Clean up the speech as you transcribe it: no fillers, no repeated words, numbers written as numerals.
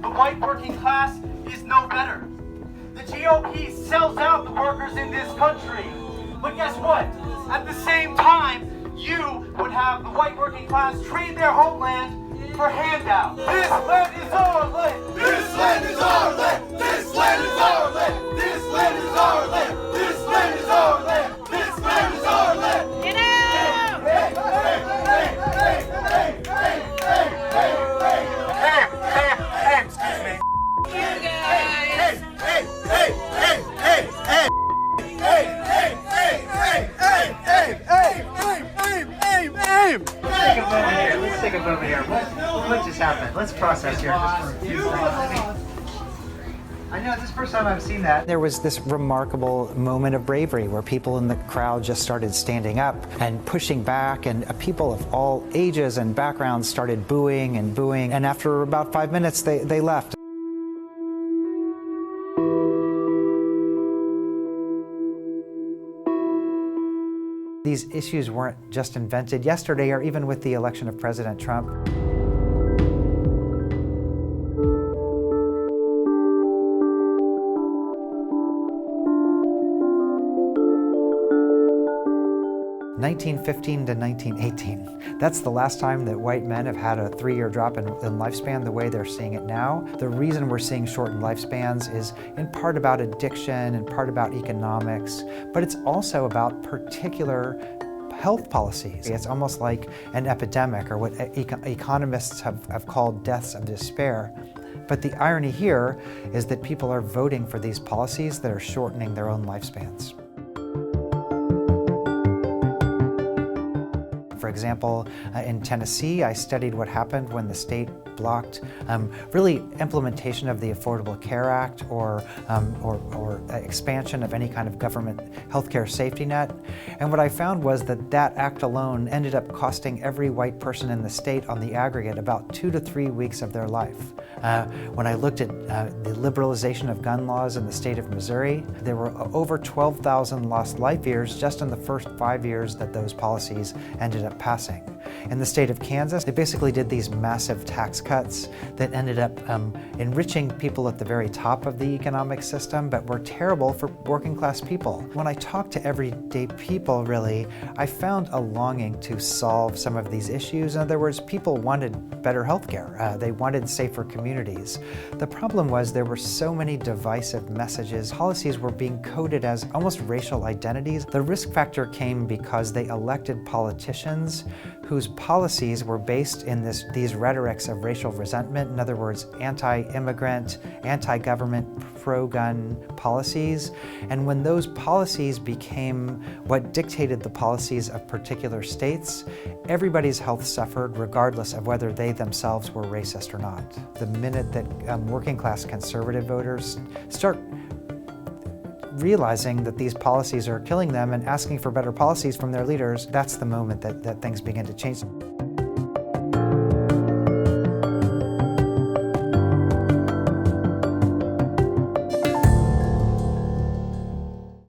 The white working class is no better. The GOP sells out the workers in this country. But guess what? At the same time, you would have the white working class trade their homeland for handouts. This land is our land! This land is our land! This land is our land! This land is our land! This land is our land! This land is our land! Get out! Hey, excuse me. You guys! Let's take a moment here. What just happened? Let's process here just for a few seconds. I know this is the first time I've seen that. There was this remarkable moment of bravery where people in the crowd just started standing up and pushing back, and people of all ages and backgrounds started booing and booing, and after about 5 minutes they left. These issues weren't just invented yesterday or even with the election of President Trump. (1915 to 1918). That's the last time that white men have had a 3-year drop in lifespan the way they're seeing it now. The reason we're seeing shortened lifespans is in part about addiction, in part about economics, but it's also about particular health policies. It's almost like an epidemic, or what economists have called deaths of despair. But the irony here is that people are voting for these policies that are shortening their own lifespans. For example, in Tennessee, I studied what happened when the state blocked really implementation of the Affordable Care Act or expansion of any kind of government healthcare safety net. And what I found was that that act alone ended up costing every white person in the state on the aggregate about 2 to 3 weeks of their life. When I looked at the liberalization of gun laws in the state of Missouri, there were over 12,000 lost life years just in the first 5 years that those policies ended up passing. In the state of Kansas, they basically did these massive tax cuts that ended up enriching people at the very top of the economic system, but were terrible for working class people. When I talked to everyday people, really, I found a longing to solve some of these issues. In other words, people wanted better healthcare. They wanted safer communities. The problem was there were so many divisive messages. Policies were being coded as almost racial identities. The risk factor came because they elected politicians whose policies were based in these rhetorics of racial resentment. In other words, anti-immigrant, anti-government, pro-gun policies. And when those policies became what dictated the policies of particular states, everybody's health suffered regardless of whether they themselves were racist or not. The minute that working class conservative voters start realizing that these policies are killing them and asking for better policies from their leaders, that's the moment that things begin to change.